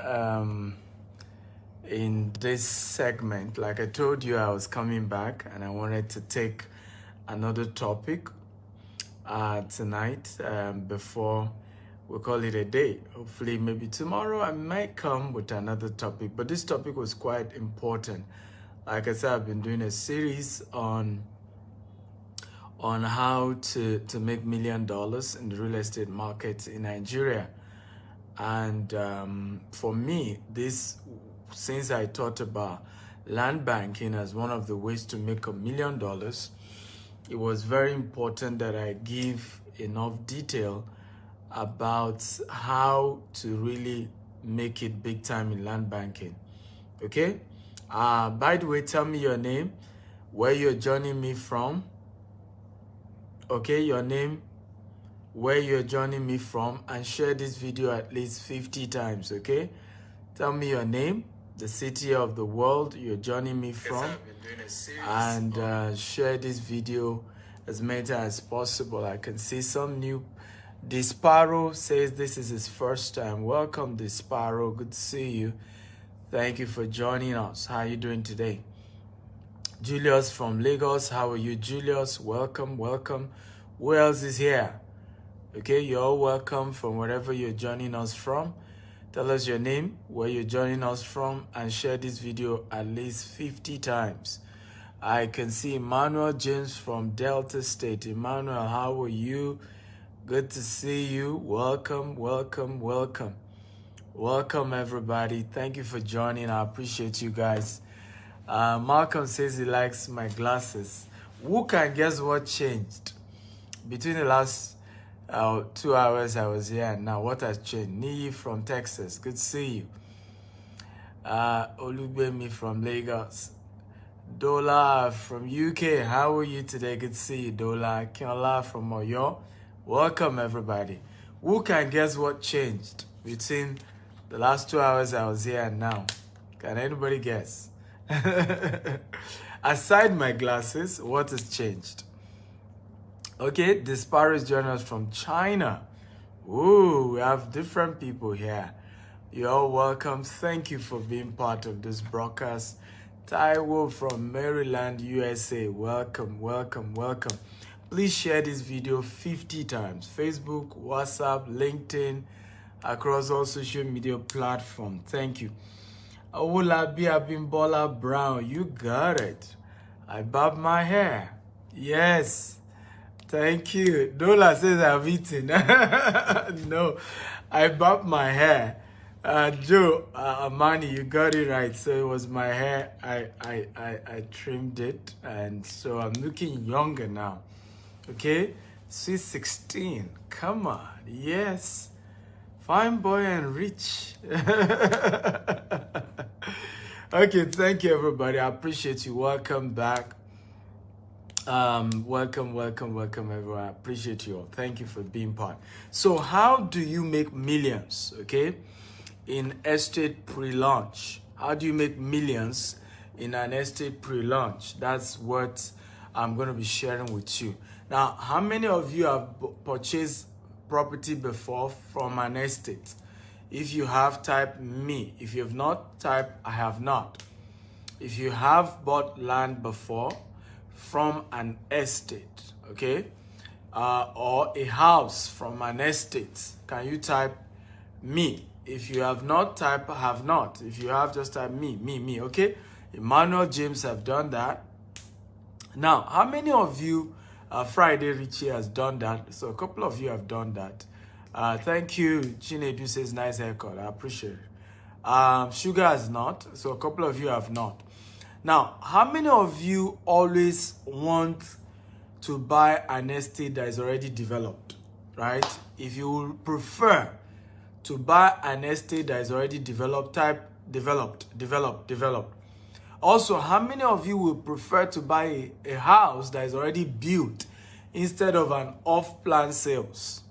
um in this segment, like I told you, I was coming back and I wanted to take another topic tonight before we call it a day. Hopefully maybe tomorrow I might come with another topic, but this topic was quite important. Like I said, I've been doing a series on how to make $1 million in the real estate market in Nigeria. And for me, since I thought about land banking as one of the ways to make $1 million, it was very important that I give enough detail about how to really make it big time in land banking. Okay? By the way, tell me your name, where you're joining me from. Okay, your name, where you're joining me from, and share this video at least 50 times, okay? Tell me your name, the city of the world you're joining me from, and share this video as many times as possible. I can see some new. Disparo says this is his first time. Welcome, Disparo. Good to see you. Thank you for joining us. How are you doing today? Julius from Lagos. How are you, Julius? Welcome, welcome. Who else is here? Okay, you're all welcome from wherever you're joining us from. Tell us your name, where you're joining us from, and share this video at least 50 times. I can see Emmanuel James from Delta State. Emmanuel, how are you? Good to see you. Welcome, welcome, welcome. Welcome, everybody. Thank you for joining. I appreciate you guys. Malcolm says he likes my glasses. Who can guess what changed between the last 2 hours I was here and now? What has changed? Nii from Texas. Good to see you. Olugbemi from Lagos. Dola from UK. How are you today? Good to see you, Dola. Kiola from Oyo. Welcome, everybody. Who can guess what changed between the last 2 hours I was here and now? Can anybody guess? Aside my glasses, what has changed? Okay, Disparo is joining us from China. Ooh, we have different people here. You're all welcome. Thank you for being part of this broadcast. Taiwo from Maryland, USA. Welcome, welcome, welcome. Please share this video 50 times. Facebook, WhatsApp, LinkedIn, across all social media platforms. Thank you. Awolabi Abimbola Brown, you got it. I bob my hair. Yes. Thank you. Dola says I've eaten. No, I bob my hair. Joe, Amani, you got it right. So it was my hair. I trimmed it, and so I'm looking younger now. Okay, sweet 16. Come on, yes, fine boy and rich. Okay, thank you, everybody. I appreciate you. Welcome back. Welcome, everyone. I appreciate you all. Thank you for being part. So how do you make millions, okay, in estate pre-launch? How do you make millions in an estate pre-launch? That's what I'm going to be sharing with you. Now, how many of you have purchased property before from an estate? If you have, type me. If you have not, type I have not. If you have bought land before from an estate, okay, or a house from an estate, can you type me? If you have not, type have not. If you have, just type me, okay? Emmanuel James have done that. Now, how many of you, Friday Richie has done that? So a couple of you have done that. Thank you. Chinedu says nice haircut. I appreciate it. Sugar has not. So a couple of you have not. Now, how many of you always want to buy an estate that is already developed, right? If you prefer to buy an estate that is already developed, type developed. Also, how many of you will prefer to buy a house that is already built instead of an off-plan sales?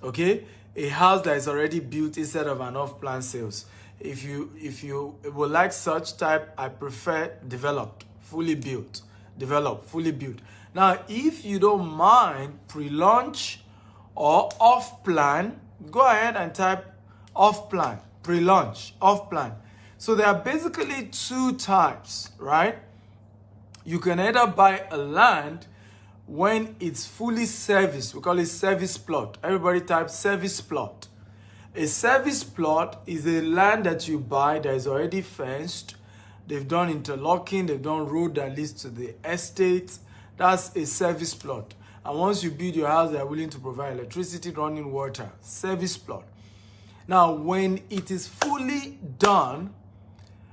Okay, a house that is already built instead of an off-plan sales. If you would like such, type I prefer developed, fully built, developed, fully built. Now, if you don't mind pre-launch or off-plan, go ahead and type off-plan. pre-launch, off-plan. So there are basically two types, right? You can either buy a land when it's fully serviced. We call it service plot. Everybody type service plot. A service plot is a land that you buy that is already fenced. They've done interlocking, they've done road that leads to the estate. That's a service plot. And once you build your house, they are willing to provide electricity, running water. Service plot. Now, when it is fully done,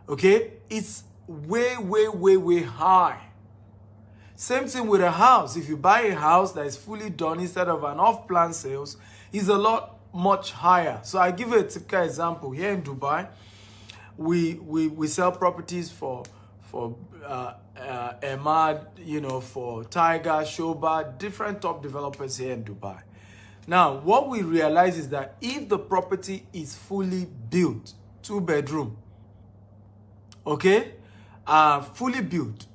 okay, it's way, way, way, way high. Same thing with a house. If you buy a house that is fully done instead of an off-plan sales, it's a lot much higher. So I give you a typical example. Here in Dubai, we sell properties for Emad, you know, for Tiger, Shoba, different top developers here in Dubai. Now, what we realize is that if the property is fully built, 2-bedroom, okay, fully built,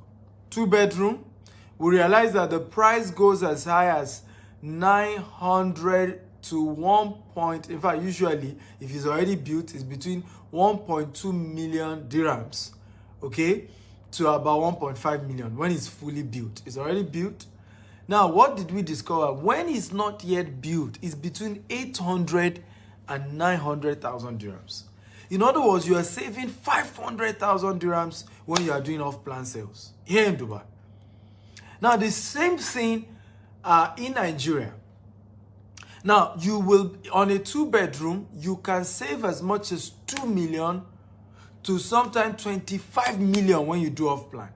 2-bedroom, we realize that the price goes as high as 900 to 1 point. In fact, usually, if it's already built, it's between 1.2 million dirhams, okay, to about 1.5 million when it's fully built. It's already built. Now, what did we discover? When it's not yet built, it's between 800 and 900,000 dirhams. In other words, you are saving 500,000 dirhams when you are doing off-plan sales here in Dubai. Now, the same thing in Nigeria. Now, you will, on a 2-bedroom, you can save as much as 2 million to sometimes 25 million when you do off-plan.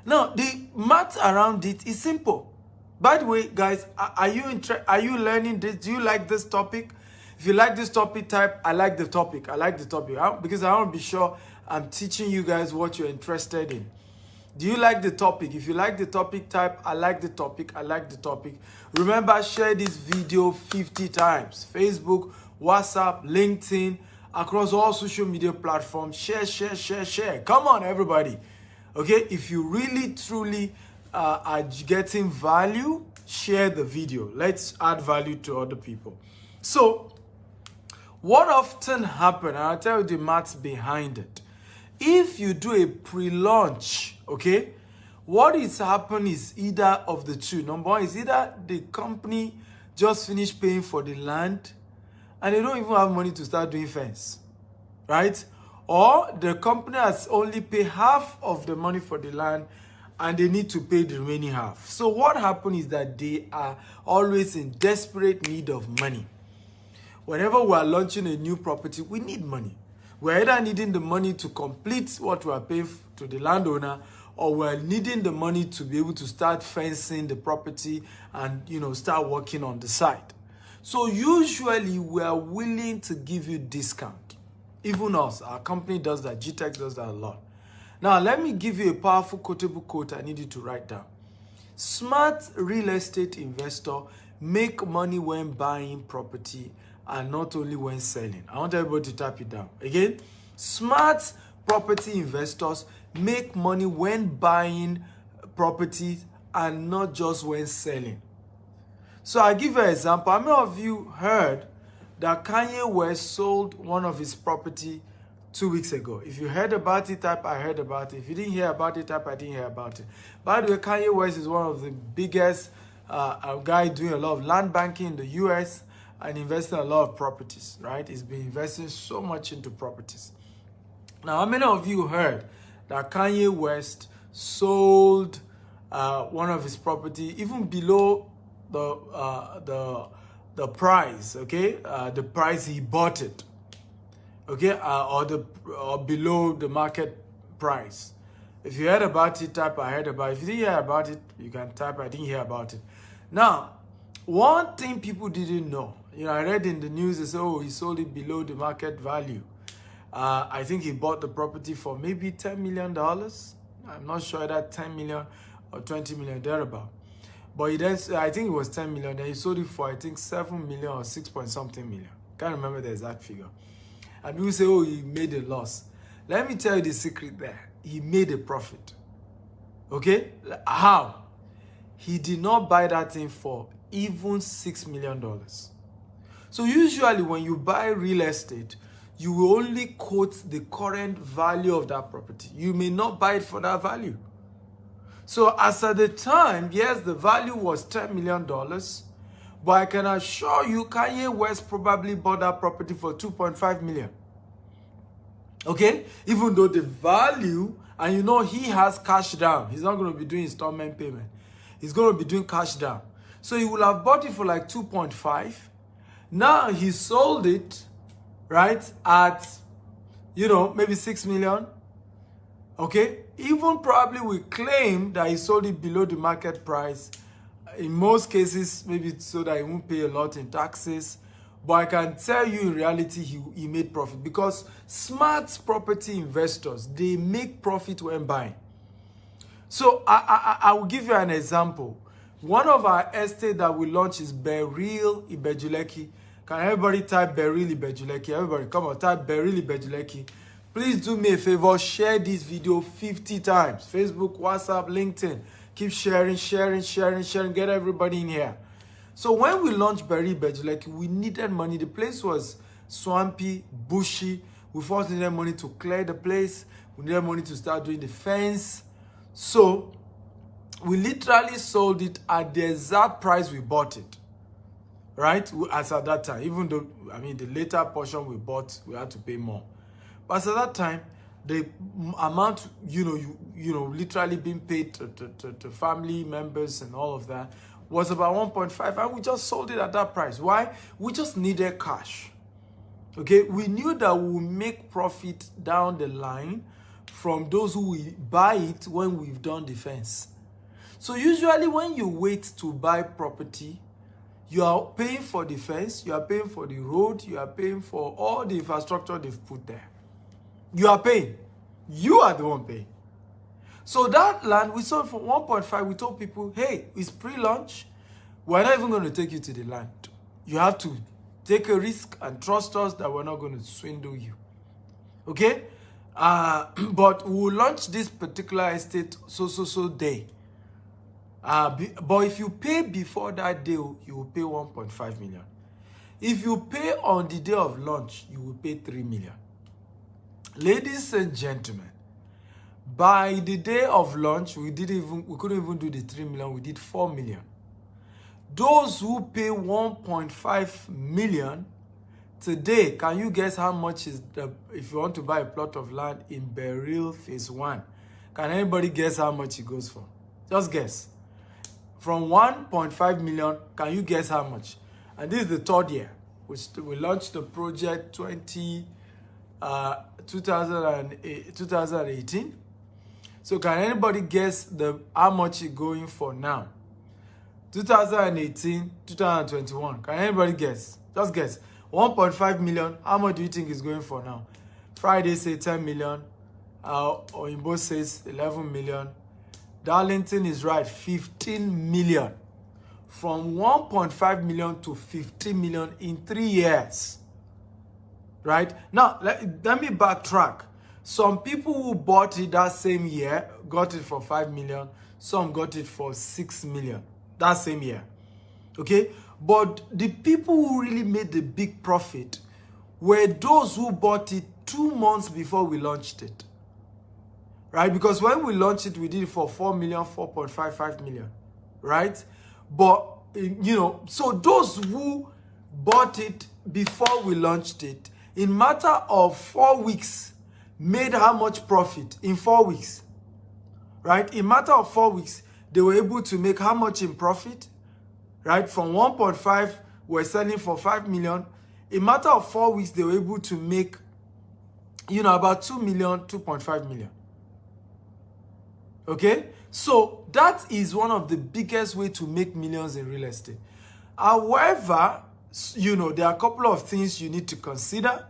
Now, the math around it is simple. By the way, guys, are you learning this? Do you like this topic? If you like this topic, type, I like the topic. I like the topic. Because I want to be sure I'm teaching you guys what you're interested in. Do you like the topic? If you like the topic, type, I like the topic. I like the topic. Remember, share this video 50 times. Facebook, WhatsApp, LinkedIn, across all social media platforms. Share, share, share, share. Come on, everybody. Okay, if you really, truly are getting value, share the video. Let's add value to other people. So, what often happens, and I'll tell you the maths behind it. If you do a pre-launch, okay, what is happening is either of the two. Number one is either the company just finished paying for the land and they don't even have money to start doing fence, right? Or the company has only paid half of the money for the land and they need to pay the remaining half. So what happens is that they are always in desperate need of money. Whenever we are launching a new property, we need money. We're either needing the money to complete what we are paying to the landowner, or we're needing the money to be able to start fencing the property and, you know, start working on the site. So usually we are willing to give you discount. Even us, our company does that. GTEX does that a lot. Now, let me give you a powerful quotable quote I need you to write down. Smart real estate investor make money when buying property and not only when selling. I want everybody to type it down. Again, smart property investors make money when buying properties and not just when selling. So I'll give you an example. How many of you heard that Kanye West sold one of his property 2 weeks ago? If you heard about it, type I heard about it. If you didn't hear about it, type I didn't hear about it. By the way, Kanye West is one of the biggest guy doing a lot of land banking in the US and investing a lot of properties, right? He's been investing so much into properties. Now, how many of you heard that Kanye West sold one of his property even below the price, okay? The price he bought it, okay? Or below the market price. If you heard about it, type I heard about it. If you didn't hear about it, you can type I didn't hear about it. Now, one thing people didn't know, you know, I read in the news, they said, oh, he sold it below the market value. I think he bought the property for maybe $10 million. I'm not sure that 10 million or 20 million thereabout. But he then, I think it was 10 million. Then he sold it for, I think, 7 million or 6 point something million. Can't remember the exact figure. And people say, oh, he made a loss. Let me tell you the secret there. He made a profit. Okay? How? He did not buy that thing for even $6 million. So usually when you buy real estate, you will only quote the current value of that property. You may not buy it for that value. So as at the time, yes, the value was $10 million, but I can assure you Kanye West probably bought that property for $2.5 million. Okay? Even though the value, and you know he has cash down. He's not going to be doing installment payment. He's going to be doing cash down. So he will have bought it for like 2.5. Now he sold it, right, at, maybe 6 million. Okay? Even probably we claim that he sold it below the market price. In most cases, maybe so that he won't pay a lot in taxes. But I can tell you in reality, he made profit. Because smart property investors, they make profit when buying. So I will give you an example. One of our estates that we launched is Beryl Ibejuleki. Can everybody type Beryl Ibejuleki? Everybody, come on, type Beryl Ibejuleki. Please do me a favor, share this video 50 times. Facebook, WhatsApp, LinkedIn. Keep sharing. Get everybody in here. So when we launched Beryl Ibejuleki, we needed money. The place was swampy, bushy. We first needed money to clear the place. We needed money to start doing the fence. So we literally sold it at the exact price we bought it. Right? As at that time. Even though, the later portion we bought, we had to pay more. But as at that time, the amount, literally being paid to family members and all of that was about 1.5, and we just sold it at that price. Why? We just needed cash. Okay? We knew that we would make profit down the line from those who will buy it when we've done the fence. So usually when you wait to buy property, you are paying for the fence, you are paying for the road, you are paying for all the infrastructure they've put there. You are paying. You are the one paying. So that land, we sold for 1.5. We told people, hey, it's pre-launch. We're not even going to take you to the land. You have to take a risk and trust us that we're not going to swindle you. Okay? But we'll launch this particular estate so day. But if you pay before that day, you will pay 1.5 million. If you pay on the day of launch, you will pay 3 million. Ladies and gentlemen, by the day of launch, we couldn't even do the 3 million, we did 4 million. Those who pay 1.5 million today, can you guess how much is if you want to buy a plot of land in Beryl Phase 1? Can anybody guess how much it goes for? Just guess. From 1.5 million, can you guess how much? And this is the third year. We launched the project 2018. So can anybody guess how much it's going for now? 2018, 2021. Can anybody guess? Just guess. 1.5 million. How much do you think it's going for now? Friday say 10 million. Oyinbo says 11 million. Darlington is right, 15 million. From 1.5 million to 15 million in 3 years. Right? Now, let me backtrack. Some people who bought it that same year got it for 5 million. Some got it for 6 million that same year. Okay? But the people who really made the big profit were those who bought it 2 months before we launched it. Right? Because when we launched it, we did it for 4 million, 4.55 million. Right? But, so those who bought it before we launched it, in matter of 4 weeks, made how much profit in 4 weeks? Right? In matter of 4 weeks, they were able to make how much in profit? Right? From 1.5, we're selling for 5 million. In matter of 4 weeks, they were able to make, about 2 million, 2.5 million. Okay? So that is one of the biggest way to make millions in real estate. However, there are a couple of things you need to consider.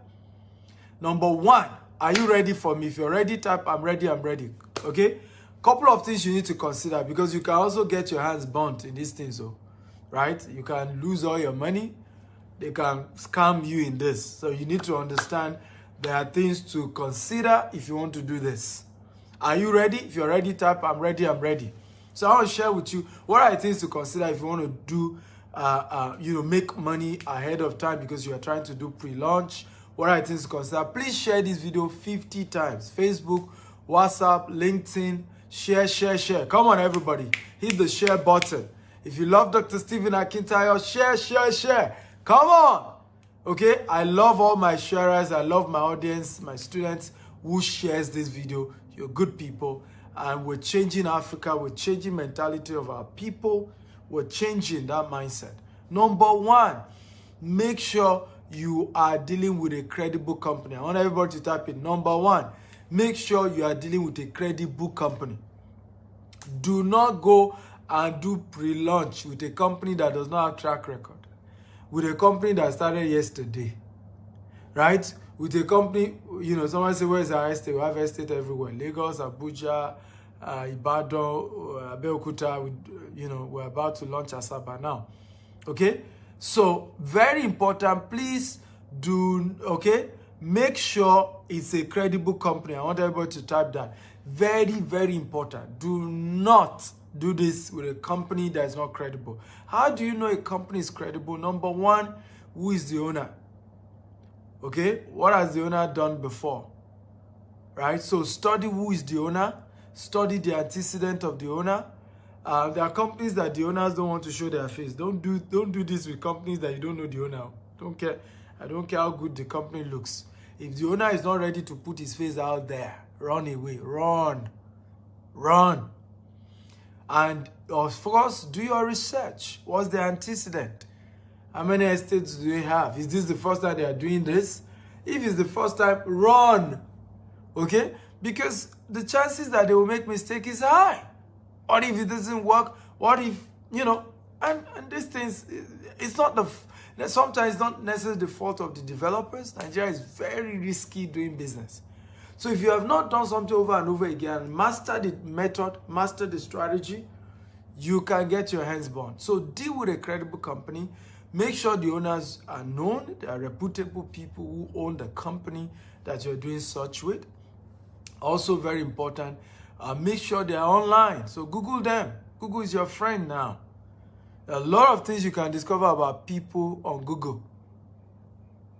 Number one, are you ready for me? If you're ready, type I'm ready, I'm ready. Okay? Couple of things you need to consider, because you can also get your hands burnt in these things, right? You can lose all your money. They can scam you in this. So you need to understand there are things to consider if you want to do this. Are you ready? If you're ready, type I'm ready, I'm ready. So I want to share with you what are the things to consider if you want to do make money ahead of time because you are trying to do pre-launch. what I think is consider. Please share this video 50 times. Facebook, WhatsApp, LinkedIn, share. Come on, everybody. Hit the share button. If you love Dr. Stephen Akintayo, share. Come on. Okay, I love all my sharers. I love my audience, my students who shares this video. You're good people. And we're changing Africa. We're changing mentality of our people. We're changing that mindset. Number one, make sure you are dealing with a credible company. I want everybody to type in. Number one, make sure you are dealing with a credible company. Do not go and do pre-launch with a company that does not have track record. With a company that started yesterday. Right? With a company, you know, someone say, where's our estate? We have estate everywhere. Lagos, Abuja, Ibadan, Abeokuta, we're about to launch Asaba now. Okay? So, very important, please make sure it's a credible company. I want everybody to type that. Very, very important. Do not do this with a company that is not credible. How do you know a company is credible? Number one, who is the owner? Okay? What has the owner done before? Right? So study who is the owner. Study the antecedent of the owner. There are companies that the owners don't want to show their face. Don't do this with companies that you don't know the owner. Don't care. I don't care how good the company looks. If the owner is not ready to put his face out there, run away. Run. And of course, do your research. What's the antecedent? How many estates do they have? Is this the first time they are doing this? If it's the first time, run. Okay? Because the chances that they will make mistake is high. What if it doesn't work? What if, and these things, it's not sometimes it's not necessarily the fault of the developers. Nigeria is very risky doing business. So if you have not done something over and over again, master the method, master the strategy, you can get your hands burned. So deal with a credible company. Make sure the owners are known. They are reputable people who own the company that you're doing such with. Also very important, make sure they are online. So Google them. Google is your friend now. There are a lot of things you can discover about people on Google.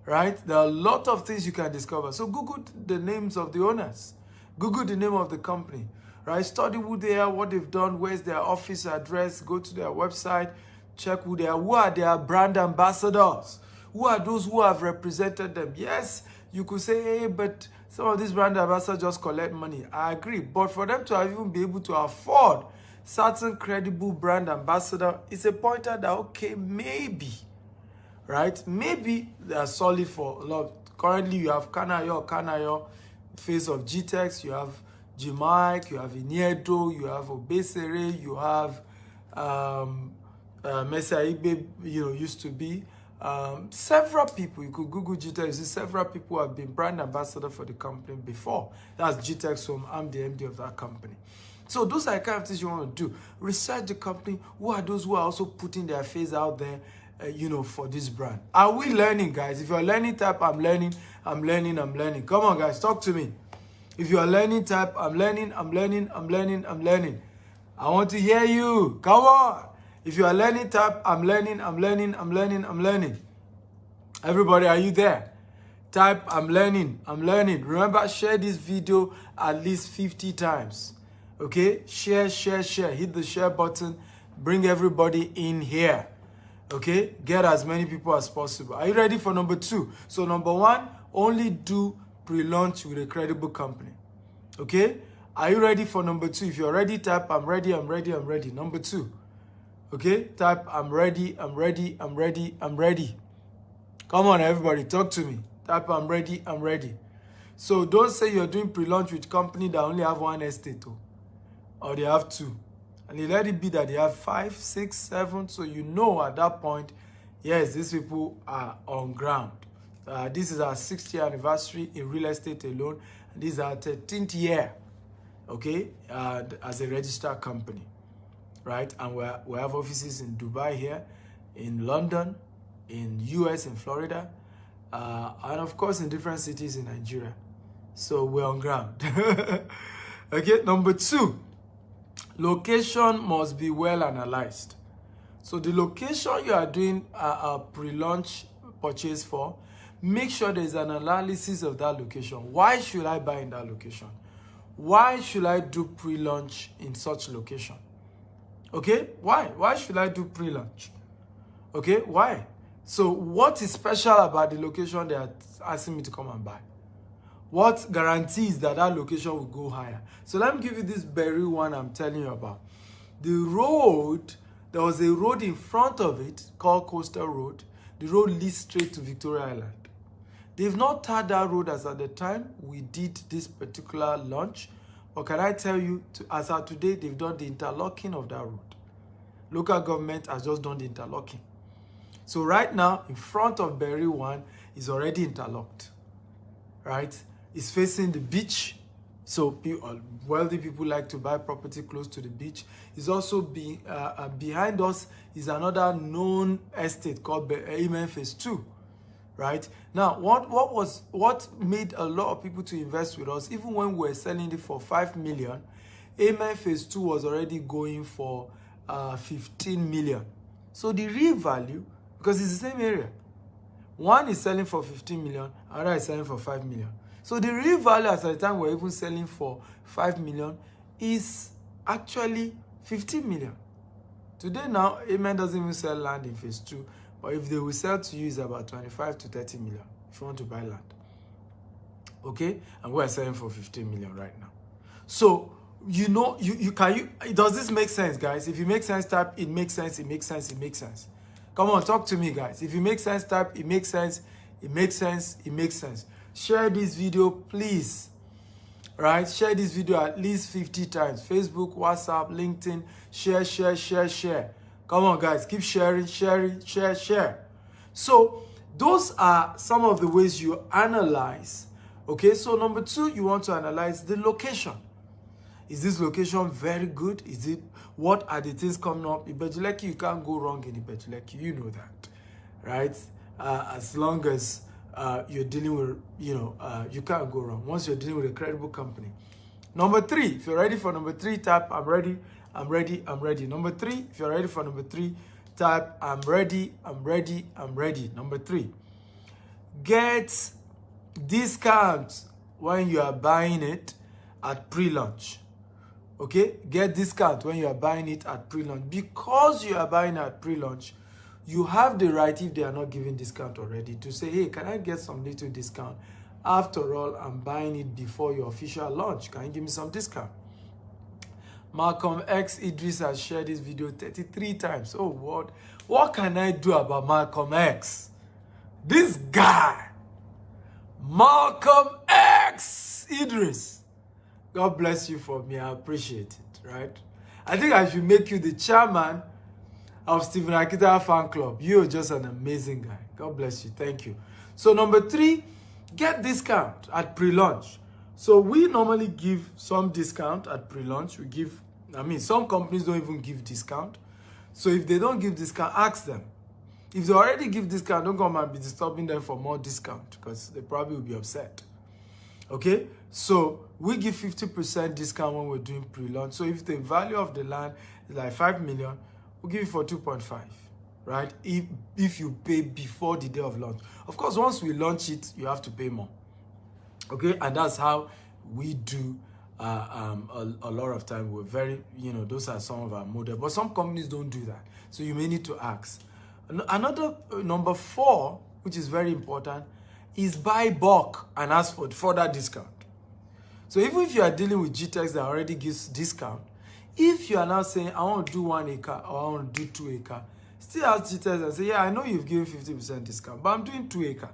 Right? There are a lot of things you can discover. So Google the names of the owners. Google the name of the company. Right? Study who they are, what they've done, where's their office address, go to their website, check who they are. Who are their brand ambassadors? Who are those who have represented them? Yes, you could say, hey, but some of these brand ambassadors just collect money. I agree. But for them to even be able to afford certain credible brand ambassador, it's a pointer that, okay, maybe, right? Maybe they are solid for a lot. Currently, you have Kanayo, face of GTEX, you have G-Mike, you have Iniedo, you have Obesere, you have Mesaibe, used to be. Several people, you could Google GTEX, you see several people who have been brand ambassador for the company before. That's GTEX Home. I'm the MD of that company. So those are the kind of things you want to do. Research the company. Who are those who are also putting their face out there, for this brand? Are we learning, guys? If you're learning, type I'm learning. Come on, guys, talk to me. If you're learning, type I'm learning. I want to hear you. Come on. If you are learning, type I'm learning. Everybody, are you there? Type I'm learning. Remember, share this video at least 50 times. Okay? Share. Hit the share button. Bring everybody in here. Okay? Get as many people as possible. Are you ready for number 2? So number 1, only do pre-launch with a credible company. Okay? Are you ready for number 2? If you're ready, type I'm ready. Number 2. Okay? Type I'm ready. Come on, everybody, talk to me. Type I'm ready. So don't say you're doing pre-launch with company that only have 1 estate, or they have 2. And you let it be that they have 5, 6, 7, so you know at that point, yes, these people are on ground. This is our 6th year anniversary in real estate alone. This is our 13th year, okay, as a registered company, right? And we have offices in Dubai here, in London, in US, in Florida, and of course in different cities in Nigeria. So we're on ground. Okay, number 2, location must be well analyzed. So the location you are doing a pre-launch purchase for make sure there's an analysis of that location. Why should I buy in that location? Why should I do pre-launch in such location? Okay, why? Why should I do pre-launch? Okay, why? So what is special about the location they are asking me to come and buy? What guarantees that that location will go higher? So let me give you this berry one I'm telling you about. The road, there was a road in front of it called Coastal Road. The road leads straight to Victoria Island. They've not tarred that road as at the time we did this particular launch. But can I tell you, as of today, they've done the interlocking of that road. Local government has just done the interlocking. So right now, in front of Berry 1 is already interlocked, right? It's facing the beach. So wealthy people like to buy property close to the beach. It's also behind us is another known estate called Amen Phase 2, right? Now, what made a lot of people to invest with us, even when we were selling it for 5 million, Amen Phase 2 was already going for 15 million. So the real value, because it's the same area, one is selling for 15 million, another is selling for 5 million. So the real value at the time we're even selling for 5 million is actually 15 million. Today now, Amen doesn't even sell land in Phase 2, but if they will sell to you, it's about 25 to 30 million if you want to buy land. Okay? And we're selling for 15 million right now. So, does this make sense, guys? If it makes sense, type it makes sense, it makes sense, it makes sense. Come on, talk to me, guys. If it makes sense, type it makes sense, it makes sense, it makes sense. Share this video, please. Right? Share this video at least 50 times. Facebook, WhatsApp, LinkedIn. Share. Come on, guys. Keep sharing. Share. So, those are some of the ways you analyze. Okay? So, number 2, you want to analyze the location. Is this location very good? What are the things coming up? Ibejuleki, you can't go wrong in Ibejuleki. You know that, right? As long as you're dealing with, you can't go wrong once you're dealing with a credible company. Number 3, if you're ready for number 3, type I'm ready. Number 3, if you're ready for number 3, type I'm ready. Number 3, get discounts when you are buying it at pre-launch. Okay, get discount when you are buying it at pre-launch. Because you are buying at pre-launch, you have the right, if they are not giving discount already, to say, hey, can I get some little discount? After all, I'm buying it before your official launch. Can you give me some discount? Malcolm X Idris has shared this video 33 times. Oh, what can I do about Malcolm X? This guy, Malcolm X Idris. God bless you for me. I appreciate it, right? I think I should make you the chairman of Stephen Akita fan club. You're just an amazing guy. God bless you. Thank you. So number 3, get discount at pre-launch. So we normally give some discount at pre-launch. Some companies don't even give discount. So if they don't give discount, ask them. If they already give discount, don't come and be disturbing them for more discount because they probably will be upset. Okay? So we give 50% discount when we're doing pre-launch. So if the value of the land is like 5 million, we'll give it for 2.5, right? If you pay before the day of launch. Of course, once we launch it, you have to pay more. Okay? And that's how we do a lot of time. We're very, those are some of our models. But some companies don't do that. So you may need to ask. Another, number 4, which is very important, is buy bulk and ask for further discount. So even if you are dealing with GTEx that already gives discount, if you are now saying, I want to do 1 acre or I want to do 2 acre, still ask GTEx and say, yeah, I know you've given 50% discount, but I'm doing 2 acre.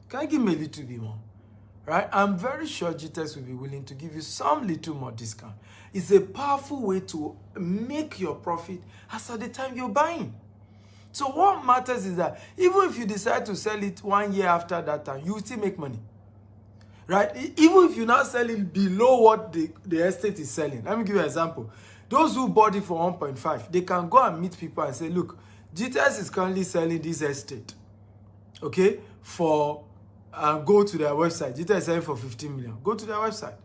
Can you give me a little bit more? Right? I'm very sure GTEx will be willing to give you some little more discount. It's a powerful way to make your profit as at the time you're buying. So what matters is that even if you decide to sell it 1 year after that time, you will still make money. Right? Even if you now sell it below what the estate is selling. Let me give you an example. Those who bought it for 1.5, they can go and meet people and say, look, GTS is currently selling this estate. Okay? Go to their website. GTS is selling for 15 million. Go to their website.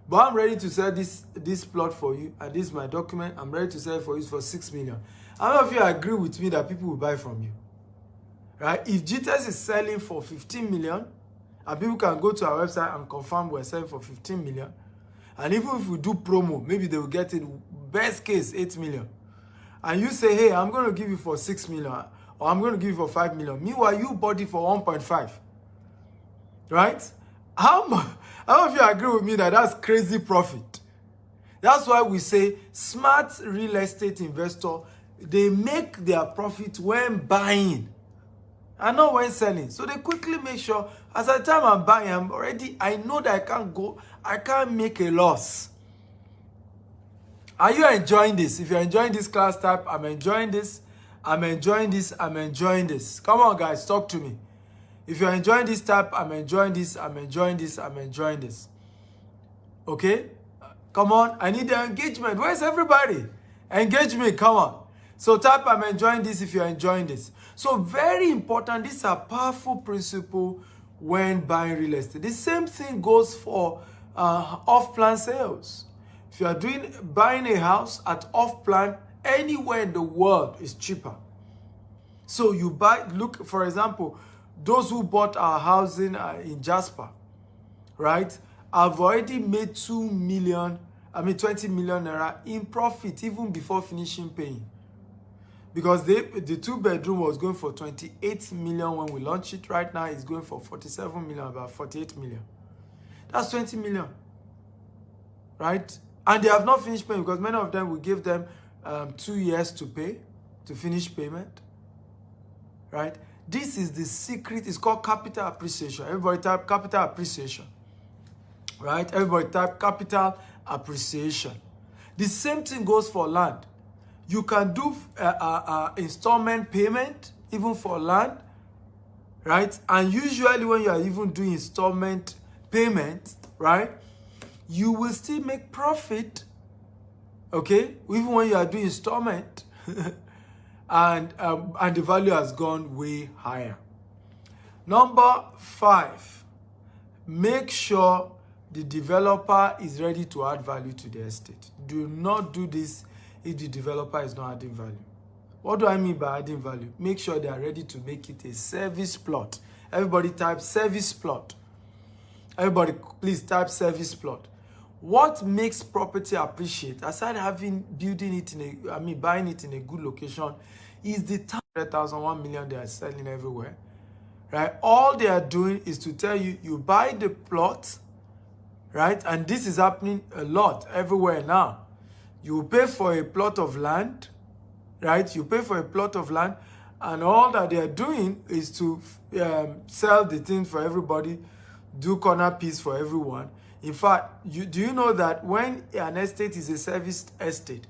But I'm ready to sell this plot for you, and this is my document. I'm ready to sell it for you for 6 million. How many of you agree with me that people will buy from you? right? If GTS is selling for 15 million, and people can go to our website and confirm we're selling for 15 million, and even if we do promo, maybe they will get it, best case, 8 million. And you say, hey, I'm going to give you for 6 million, or I'm going to give you for 5 million. Meanwhile, you bought it for 1.5, right? How many of you agree with me that that's crazy profit? That's why we say smart real estate investor, they make their profit when buying and not when selling. So they quickly make sure, as at the time I'm buying, I know that I can't make a loss. Are you enjoying this? If you're enjoying this class type, I'm enjoying this, I'm enjoying this, I'm enjoying this. Come on, guys, talk to me. If you're enjoying this type, I'm enjoying this, I'm enjoying this, I'm enjoying this. Okay? Come on, I need the engagement. Where's everybody? Engage me, come on. So type, I'm enjoying this if you're enjoying this. So very important, this is a powerful principle when buying real estate. The same thing goes for off-plan sales. If you are buying a house at off-plan, anywhere in the world is cheaper. So you buy, look, for example, those who bought our housing in Jasper, right? I've already made 20 million naira in profit even before finishing paying. Because the 2-bedroom was going for 28 million when we launched it. Right now it's going for 47 million, about 48 million. That's 20 million, right? And they have not finished paying because many of them, we give them 2 years to pay, to finish payment, right? This is the secret. It's called capital appreciation. Everybody type capital appreciation, right? Everybody type capital appreciation. The same thing goes for land. You can do installment payment even for land, right? And usually when you are even doing installment payment, right, you will still make profit, okay? Even when you are doing installment, and the value has gone way higher. Number 5, make sure the developer is ready to add value to the estate. Do not do this if the developer is not adding value. What do I mean by adding value? Make sure they are ready to make it a service plot. Everybody type service plot. Everybody please type service plot. What makes property appreciate, aside buying it in a good location, is the 100,000, 1 million they are selling everywhere, right? All they are doing is to tell you, you buy the plot, right? And this is happening a lot everywhere now. You pay for a plot of land, right? You pay for a plot of land, and all that they are doing is to sell the thing for everybody, do corner piece for everyone. In fact, do you know that when an estate is a serviced estate,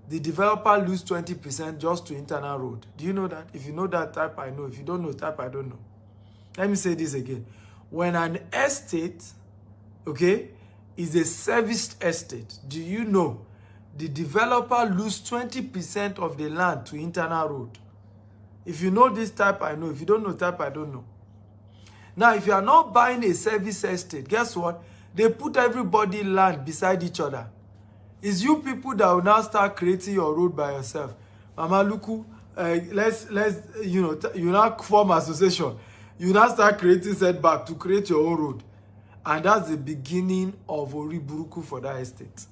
the developer lose 20% just to internal road? Do you know that? If you know that, type I know. If you don't know, type I don't know. Let me say this again. When an estate, okay, is a serviced estate, do you know the developer lose 20% of the land to internal road? If you know this, type I know. If you don't know, type I don't know. Now, if you are not buying a service estate, guess what? They put everybody land beside each other. It's you people that will now start creating your road by yourself. Mama Luku, you now form association. You now start creating setback to create your own road. And that's the beginning of Oriburuku for that estate.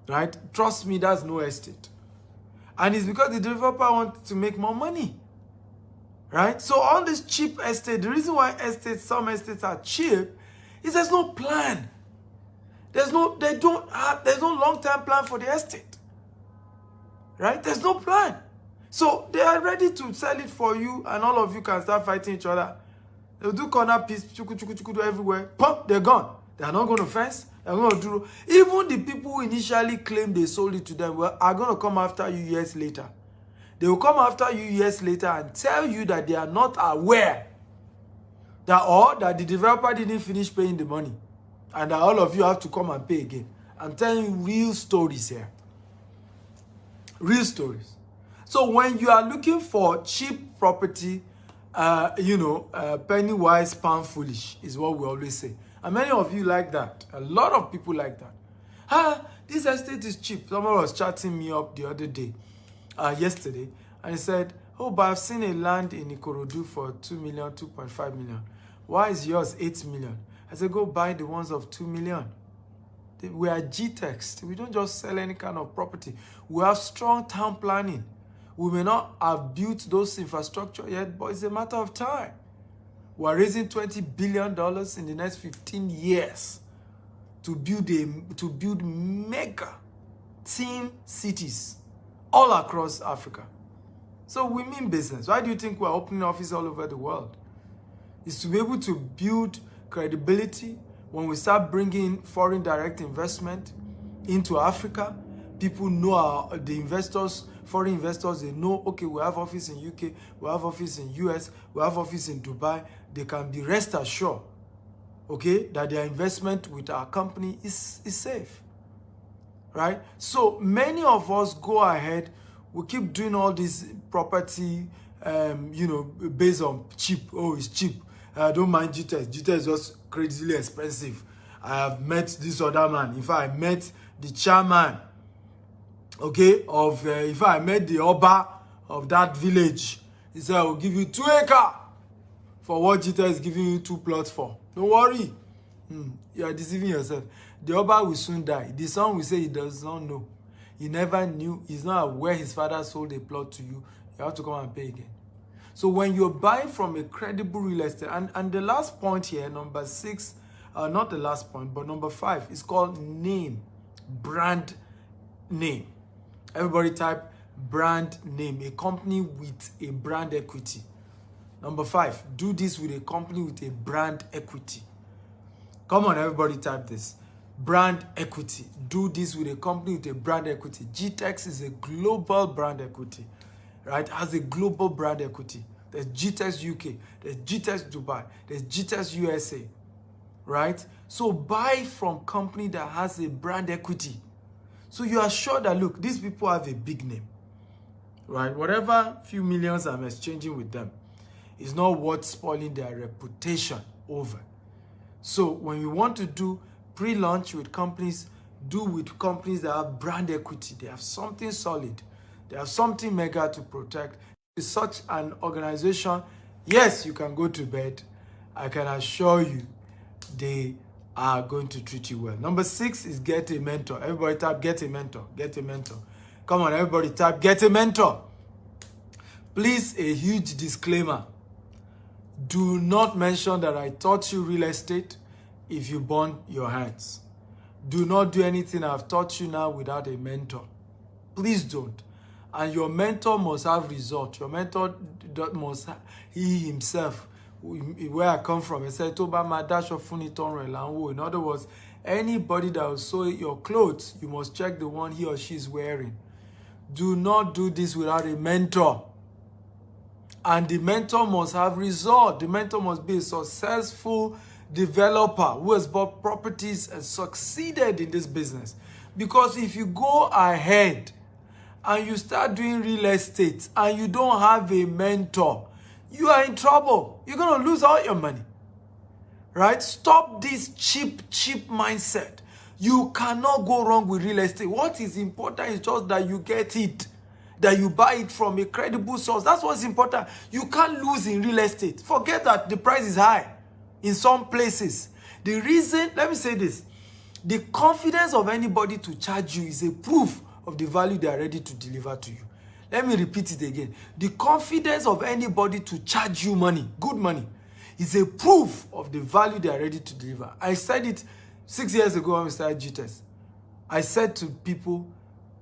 Right? Trust me, that's no estate. And it's because the developer wants to make more money. Right? So all this cheap estate, the reason why some estates are cheap is there's no plan. There's no long-term plan for the estate. Right? There's no plan. So they are ready to sell it for you, and all of you can start fighting each other. They'll do corner piece, chuku everywhere. Pump, they're gone. They are not going to fence. They're going to do. Even the people who initially claimed they sold it to them are going to come after you years later. They will come after you years later and tell you that they are not aware that the developer didn't finish paying the money, and that all of you have to come and pay again. I'm telling you real stories here. Real stories. So when you are looking for cheap property, penny wise, pound foolish is what we always say. And many of you like that. A lot of people like that. This estate is cheap. Someone was chatting me up the other day, yesterday, and he said, Oh, but I've seen a land in Ikorodu for 2 million, 2.5 million. Why is yours 8 million? I said, go buy the ones of 2 million. We are GTEX. We don't just sell any kind of property. We have strong town planning. We may not have built those infrastructure yet, but it's a matter of time. We are raising $20 billion in the next 15 years to build mega team cities all across Africa. So we mean business. Why do you think we're opening offices all over the world? It's to be able to build credibility. When we start bringing foreign direct investment into Africa, people know the investors, foreign investors, they know, okay, we have office in UK, we have office in US, we have office in Dubai. They can be rest assured, okay, that their investment with our company is safe, right? So many of us go ahead, we keep doing all this property, based on cheap. Oh, it's cheap. I don't mind GTEX. GTEX is just crazily expensive. I have met this other man. In fact, I met the chairman, okay, I met the Oba of that village. He said, I will give you 2 acres for what GTEX is giving you 2 plots for. Don't worry. You are deceiving yourself. The Oba will soon die. The son will say he does not know. He never knew. He's not aware his father sold a plot to you. You have to come and pay again. So when you're buying from a credible real estate, and the last point here, number 6, not the last point, but number 5, is called name, brand name. Everybody type brand name, a company with a brand equity. Number 5, do this with a company with a brand equity. Come on, everybody type this. Brand equity. Do this with a company with a brand equity. GTEX is a global brand equity. Right, has a global brand equity. There's GTEX UK, there's GTEX Dubai, there's GTEX USA, right? So buy from company that has a brand equity. So you are sure that, look, these people have a big name, right? Whatever few millions I'm exchanging with them is not worth spoiling their reputation over. So when you want to do pre-launch with companies, do with companies that have brand equity. They have something solid. They have something mega to protect. With such an organization, yes, you can go to bed. I can assure you they are going to treat you well. Number 6 is get a mentor. Everybody type get a mentor. Get a mentor. Come on, everybody type get a mentor. Please, a huge disclaimer. Do not mention that I taught you real estate if you burn your hands. Do not do anything I've taught you now without a mentor. Please don't. And your mentor must have results. Your mentor must, he himself, where I come from, he said, in other words, anybody that will sew your clothes, you must check the one he or she is wearing. Do not do this without a mentor. And the mentor must have results. The mentor must be a successful developer who has bought properties and succeeded in this business. Because if you go ahead and you start doing real estate and you don't have a mentor, you are in trouble. You're going to lose all your money. Right? Stop this cheap mindset. You cannot go wrong with real estate. What is important is just that you get it, that you buy it from a credible source. That's what's important. You can't lose in real estate. Forget that the price is high in some places. The reason, let me say this, the confidence of anybody to charge you is a proof of the value they are ready to deliver to you. Let me repeat it again. The confidence of anybody to charge you money, good money, is a proof of the value they are ready to deliver. I said it 6 years ago when we started GTEX. I said to people,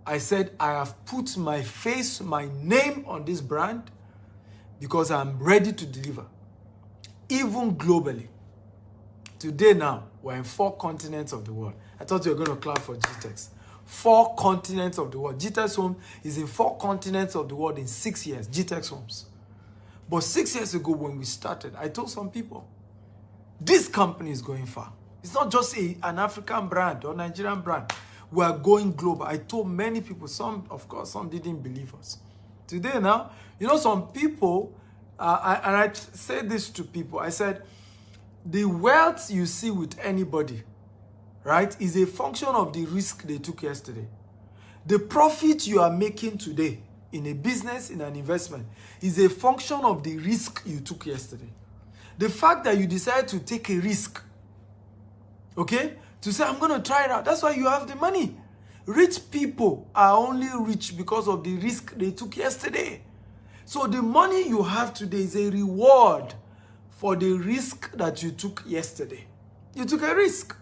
I have put my face, my name on this brand because I'm ready to deliver, even globally. Today now, we're in 4 continents of the world. I thought you were going to clap for GTEX. 4 continents of the world. GTEX Home is in 4 continents of the world in 6 years. GTEX Homes. But 6 years ago when we started, I told some people, this company is going far. It's not just an African brand or Nigerian brand. We are going global. I told many people, some, of course, some didn't believe us. Today now, some people, and I said this to people, I said, the wealth you see with anybody, right, is a function of the risk they took yesterday. The profit you are making today in a business, in an investment, is a function of the risk you took yesterday. The fact that you decided to take a risk, okay, to say, I'm going to try it out. That's why you have the money. Rich people are only rich because of the risk they took yesterday. So the money you have today is a reward for the risk that you took yesterday. You took a risk.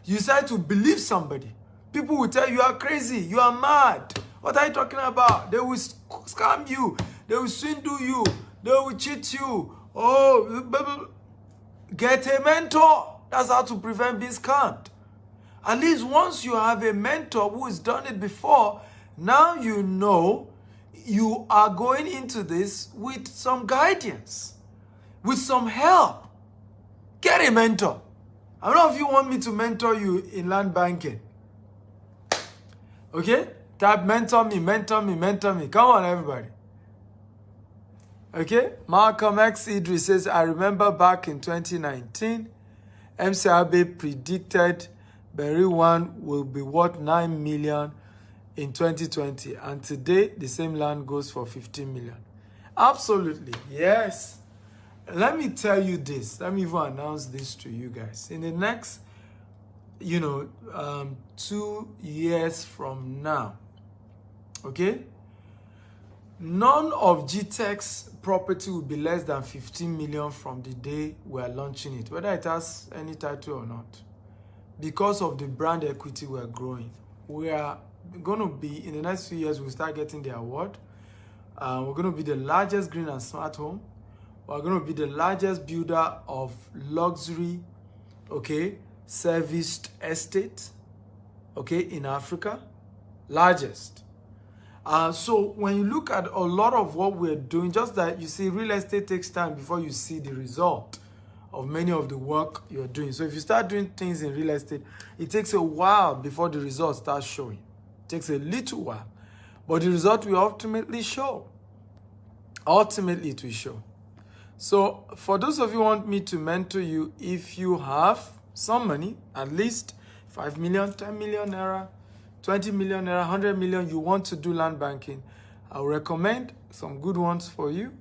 You decided to believe somebody. People will tell you, you are crazy, you are mad. What are you talking about? They will scam you. They will swindle you. They will cheat you. Oh, get a mentor. That's how to prevent being scammed. At least once you have a mentor who has done it before, now you know you are going into this with some guidance, with some help. Get a mentor. I don't know if you want me to mentor you in land banking. Okay? Type mentor me, mentor me, mentor me. Come on, everybody. Okay? Malcolm X Idris says, I remember back in 2019, MC Abe predicted Berry One will be worth 9 million in 2020. And today, the same land goes for 15 million. Absolutely. Yes. Let me tell you this. Let me even announce this to you guys. In the next, 2 years from now, okay, none of GTech's property will be less than 15 million from the day we are launching it, whether it has any title or not. Because of the brand equity we're growing, we are going to be, in the next few years, we'll start getting the award. We're going to be the largest green and smart home. We're going to be the largest builder of luxury, okay, serviced estate, okay, in Africa. Largest. So when you look at a lot of what we're doing, just that you see, real estate takes time before you see the result of many of the work you're doing. So if you start doing things in real estate, it takes a while before the results start showing. It takes a little while. But the result will ultimately show. Ultimately, it will show. So for those of you who want me to mentor you, if you have some money, at least 5 million, 10 million naira, 20 million naira, 100 million, you want to do land banking, I'll recommend some good ones for you.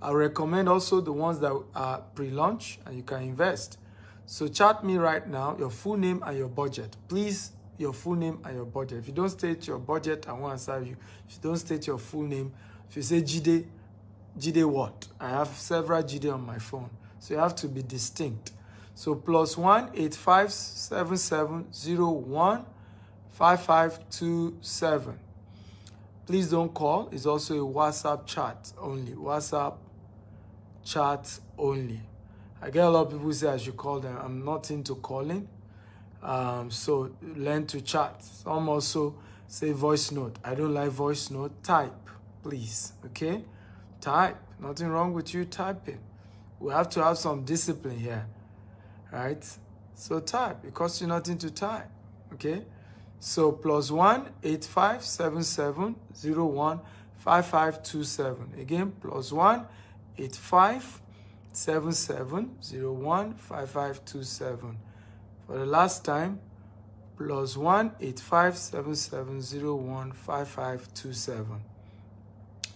I'll recommend also the ones that are pre-launch and you can invest. So chat me right now, your full name and your budget. Please, your full name and your budget. If you don't state your budget, I won't answer you. If you don't state your full name, if you say Jide what? I have several Jide on my phone. So you have to be distinct. So +1 857701 5527. Please don't call. It's also a WhatsApp chat only. WhatsApp chat only. I get a lot of people say I should call them. I'm not into calling. So learn to chat. Some also say voice note. I don't like voice note. Type, please. Okay? Type. Nothing wrong with you typing. We have to have some discipline here. Right? So type. It costs you nothing to type. Okay? So +1 857701 5527. Again, +1 857701 5527. For the last time, +1 857701 5527.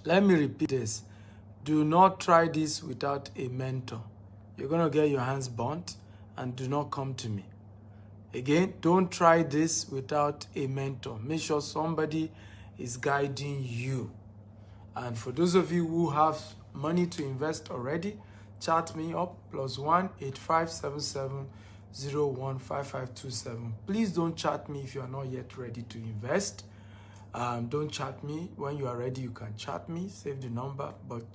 Let me repeat this. Do not try this without a mentor. You're going to get your hands burnt, and do not come to me. Again, don't try this without a mentor. Make sure somebody is guiding you. And for those of you who have money to invest already, chat me up, +1 857701 5527. Please don't chat me if you are not yet ready to invest. Don't chat me. When you are ready, you can chat me, save the number, but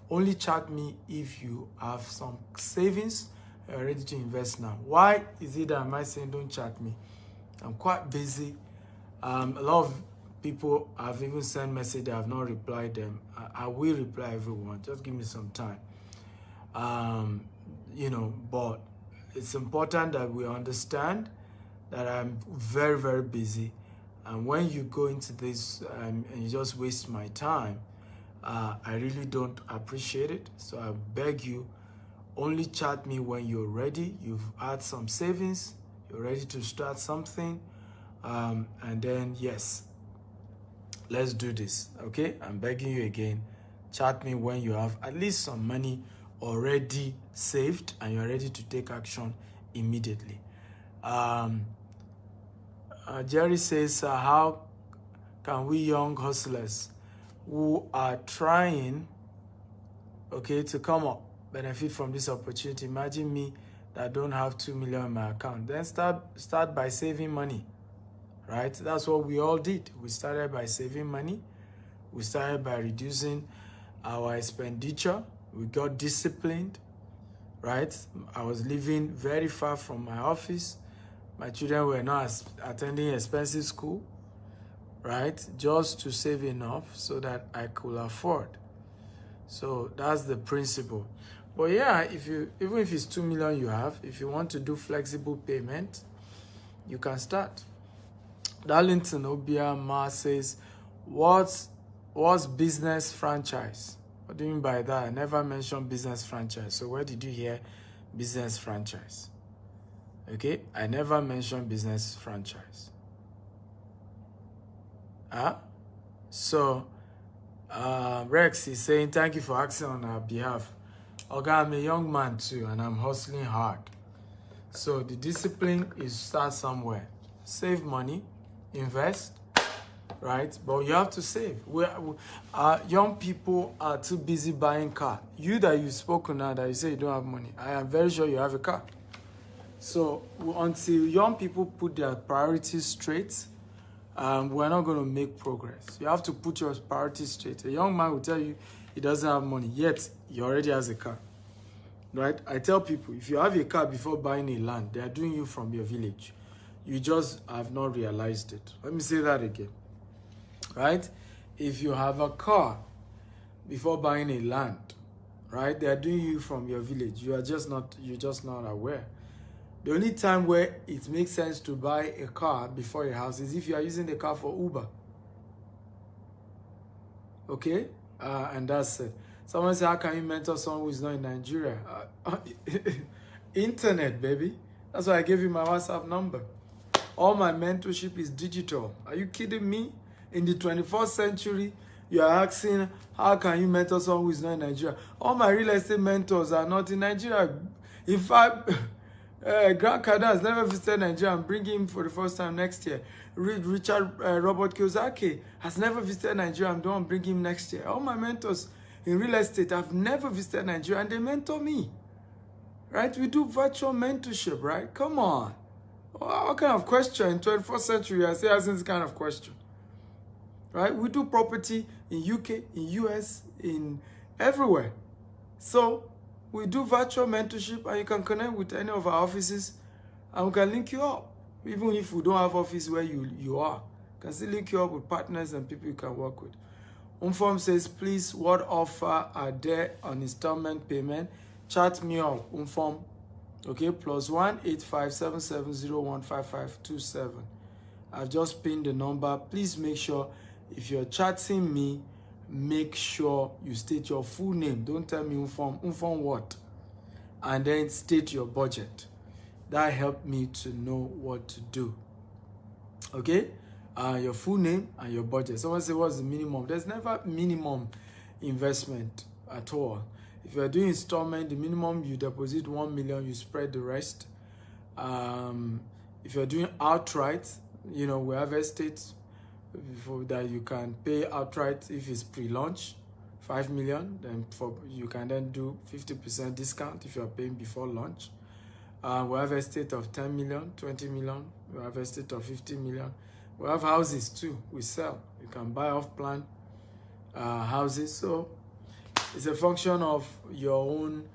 only chat me if you have some savings, ready to invest now. Why is it that am I saying don't chat me? I'm quite busy. A lot of people have even sent messages. I have not replied them. I will reply everyone. Just give me some time. But it's important that we understand that I'm very, very busy. And when you go into this and you just waste my time, I really don't appreciate it. So I beg you, only chat me when you're ready. You've had some savings, you're ready to start something. And then, yes, Let's do this, okay? I'm begging you again. Chat me when you have at least some money already saved and you're ready to take action immediately. Jerry says, how can we young hustlers who are trying, okay, to come up, benefit from this opportunity? Imagine me that don't have 2 million in my account. Then start by saving money, right? That's what we all did. We started by saving money. We started by reducing our expenditure. We got disciplined, right? I was living very far from my office. My children were not attending expensive school, right? Just to save enough so that I could afford. So that's the principle. But yeah, even if it's 2 million you have, if you want to do flexible payment, you can start. Darlington Obia Ma says, what's business franchise? What do you mean by that? I never mentioned business franchise. So where did you hear business franchise? Okay, I never mentioned business franchise. So Rex is saying, thank you for asking on our behalf. Okay, I'm a young man too, and I'm hustling hard. So the discipline is start somewhere. Save money, invest, right? But you have to save. Young people are too busy buying car. You that you've spoken now that you say you don't have money, I am very sure you have a car. So until young people put their priorities straight, we're not going to make progress. You have to put your priorities straight. A young man will tell you he doesn't have money, yet he already has a car. Right? I tell people, if you have a car before buying a land, they are doing you from your village. You just have not realized it. Let me say that again. Right? If you have a car before buying a land, right, they are doing you from your village. You're just not aware. The only time where it makes sense to buy a car before a house is if you are using the car for Uber. Okay? And that's it. Someone said, how can you mentor someone who is not in Nigeria? Internet, baby. That's why I gave you my WhatsApp number. All my mentorship is digital. Are you kidding me? In the 21st century, you are asking, how can you mentor someone who is not in Nigeria? All my real estate mentors are not in Nigeria. In fact, Grant Cardone has never visited Nigeria. I'm bringing him for the first time next year. Richard Robert Kiyosaki has never visited Nigeria. I'm going to bring him next year. All my mentors in real estate have never visited Nigeria, and they mentor me. Right? We do virtual mentorship, right? Come on. What kind of question in 21st century I say asking this kind of question? Right? We do property in UK, in US, in everywhere. So we do virtual mentorship, and you can connect with any of our offices, and we can link you up. Even if we don't have office where you are, we can still link you up with partners and people you can work with. Umform says, please, what offer are there on installment payment? Chat me up, Umform. Okay, +1 8577015527. I've just pinned the number. Please make sure if you're chatting me, make sure you state your full name. Don't tell me Umform what? And then state your budget. That helped me to know what to do. Okay? Your full name and your budget. Someone say, what's the minimum? There's never minimum investment at all. If you're doing installment, the minimum you deposit 1 million, you spread the rest. If you're doing outright, we have estates that you can pay outright if it's pre-launch, 5 million. Then you can then do 50% discount if you're paying before launch. We have estate of 10 million, 20 million. We have estate of 50 million. We have houses too. We sell. You can buy off-plan houses. So it's a function of your own,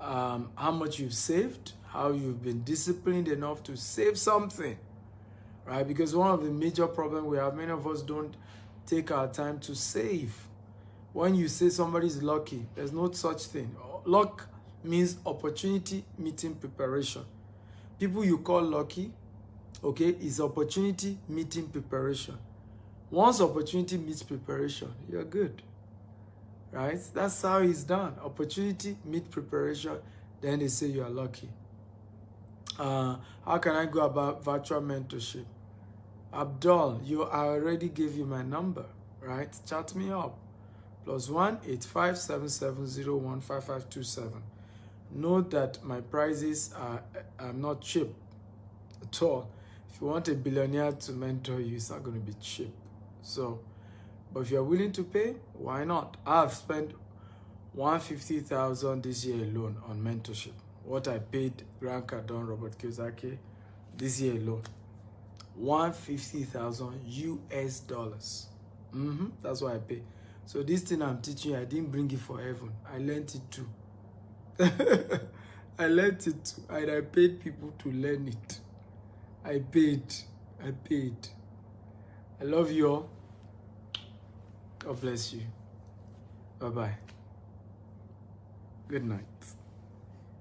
how much you've saved, how you've been disciplined enough to save something, right? Because one of the major problems we have, many of us don't take our time to save. When you say somebody's lucky, there's no such thing. Luck means opportunity meeting preparation. People you call lucky, okay, is opportunity meeting preparation. Once opportunity meets preparation, you're good, right? That's how it's done. Opportunity meet preparation, then they say you are lucky. How can I go about virtual mentorship? Abdul, I already gave you my number, right? Chat me up. +1 8577015527. Note that my prices are not cheap at all. If you want a billionaire to mentor you, it's not going to be cheap. So, but if you're willing to pay, why not? I've spent $150,000 this year alone on mentorship. What I paid Grant Cardone, Robert Kiyosaki this year alone. $150,000 US. That's what I pay. So this thing I'm teaching you, I didn't bring it for heaven. I learned it too. I learned it too. And I paid people to learn it. I paid. I love you all. God bless you. Bye-bye. Good night.